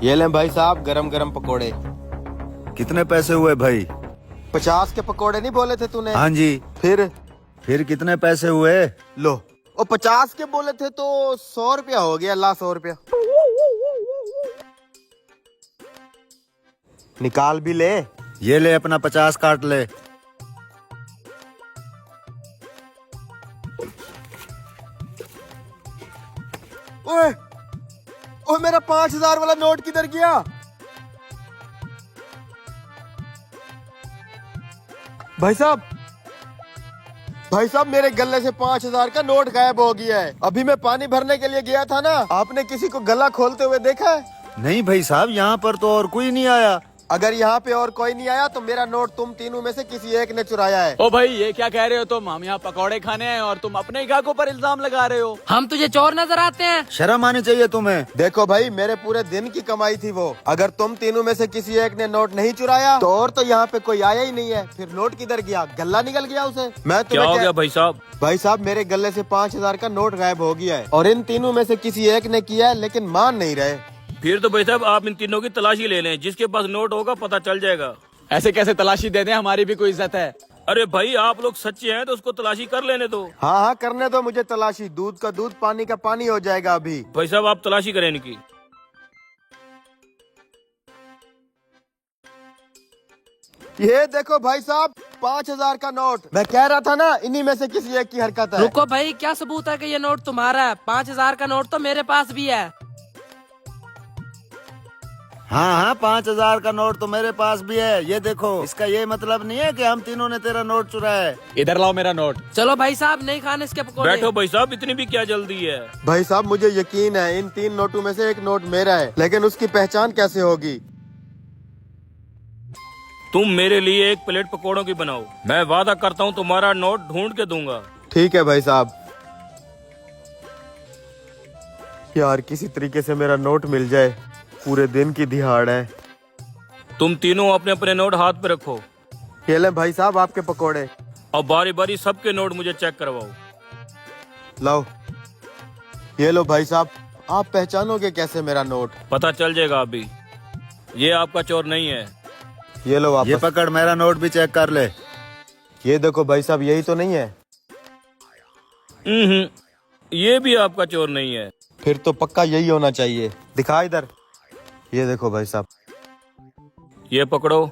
ये लें भाई साहब गरम गरम पकोड़े। कितने पैसे हुए भाई? 50 के पकोड़े नहीं बोले थे तूने? हाँ जी। फिर कितने पैसे हुए? लो, वो 50 के बोले थे तो 100 रुपया हो गया। ला 100 रुपया निकाल भी ले। ये ले अपना 50 काट ले। ओए ओए, मेरा 5000 वाला नोट किधर गया? भाई साहब मेरे गले से 5000 का नोट गायब हो गया है। अभी मैं पानी भरने के लिए गया था ना, आपने किसी को गला खोलते हुए देखा है? नहीं भाई साहब, यहाँ पर तो और कोई नहीं आया। अगर यहाँ पे और कोई नहीं आया तो मेरा नोट तुम तीनों में से किसी एक ने चुराया है। ओ भाई, ये क्या कह रहे हो तुम? हम यहाँ पकौड़े खाने हैं और तुम अपने ही ग्राहकों पर इल्जाम लगा रहे हो। हम तुझे चोर नजर आते हैं? शर्म आनी चाहिए तुम्हें। देखो भाई, मेरे पूरे दिन की कमाई थी वो। अगर तुम तीनों में से किसी एक ने नोट नहीं चुराया तो और तो यहाँ पे कोई आया ही नहीं है। फिर नोट किधर गया? गला निकल गया उसे। मैं क्या हो गया भाई साहब? भाई साहब, मेरे गले से 5000 का नोट गायब हो गया है और इन तीनों में से किसी एक ने किया है, लेकिन मान नहीं रहे। फिर तो भाई साहब आप इन तीनों की तलाशी ले लें, जिसके पास नोट होगा पता चल जाएगा। ऐसे कैसे तलाशी दे दें? हमारी भी कोई इज्जत है। अरे भाई, आप लोग सच्चे हैं तो उसको तलाशी कर लेने दो। हाँ हाँ, करने दो मुझे तलाशी। दूध का दूध, पानी का पानी हो जाएगा अभी। भाई साहब आप तलाशी करें इनकी। ये देखो भाई साहब, 5000 का नोट। मैं कह रहा था ना, इन्हीं में से किसी एक की हरकत है। रुको भाई, क्या सबूत है कि ये नोट तुम्हारा है? 5000 का नोट तो मेरे पास भी है। हाँ, 5000 का नोट तो मेरे पास भी है। ये देखो, इसका ये मतलब नहीं है कि हम तीनों ने तेरा नोट चुराया है। इधर लाओ मेरा नोट। चलो भाई साहब, नहीं खाने इसके पकोड़े। बैठो भाई साहब, इतनी भी क्या जल्दी है? भाई साहब, मुझे यकीन है इन 3 नोटों में से एक नोट मेरा है, लेकिन उसकी पहचान कैसे होगी? तुम मेरे लिए एक प्लेट पकोड़ों की बनाओ, मैं वादा करता हूँ तुम्हारा नोट ढूंढ के दूंगा। ठीक है भाई साहब। यार, किसी तरीके से मेरा नोट मिल जाए, पूरे दिन की दिहाड़ है। तुम तीनों अपने अपने नोट हाथ पे रखो। ये ले भाई साहब आपके पकोड़े। और बारी बारी सबके नोट मुझे चेक करवाओ। लाओ, ये लो भाई साहब। आप पहचानोगे कैसे मेरा नोट? पता चल जाएगा अभी। ये आपका चोर नहीं है। ये लो ये वापस। पकड़, मेरा नोट भी चेक कर ले। ये देखो भाई साहब, यही तो नहीं है? ये भी आपका चोर नहीं है। फिर तो पक्का यही होना चाहिए। दिखा इधर। ये देखो भाई साहब। ये पकड़ो।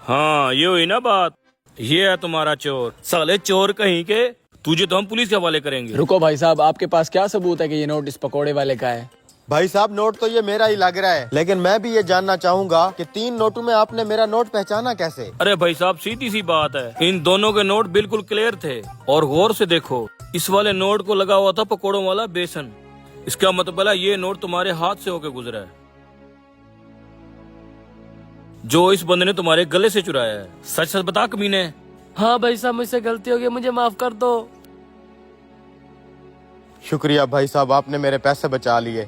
हाँ, ये हुई ना बात। ये है तुम्हारा चोर। साले चोर कहीं के, तुझे तो हम पुलिस के हवाले करेंगे। रुको भाई साहब, आपके पास क्या सबूत है कि ये नोट इस पकोड़े वाले का है? भाई साहब, नोट तो ये मेरा ही लग रहा है, लेकिन मैं भी ये जानना चाहूंगा कि 3 नोटों में आपने मेरा नोट पहचाना कैसे? अरे भाई साहब, सीधी सी बात है, इन दोनों के नोट बिल्कुल क्लियर थे। और गौर से देखो, इस वाले नोट को लगा हुआ था पकोड़ों वाला बेसन। इसका मतलब है ये नोट तुम्हारे हाथ से होके गुजरा है, जो इस बंदे ने तुम्हारे गले से चुराया है। सच सच बता कमीने। हाँ भाई साहब, मुझसे गलती हो गई, मुझे माफ कर दो। शुक्रिया भाई साहब, आपने मेरे पैसे बचा लिए।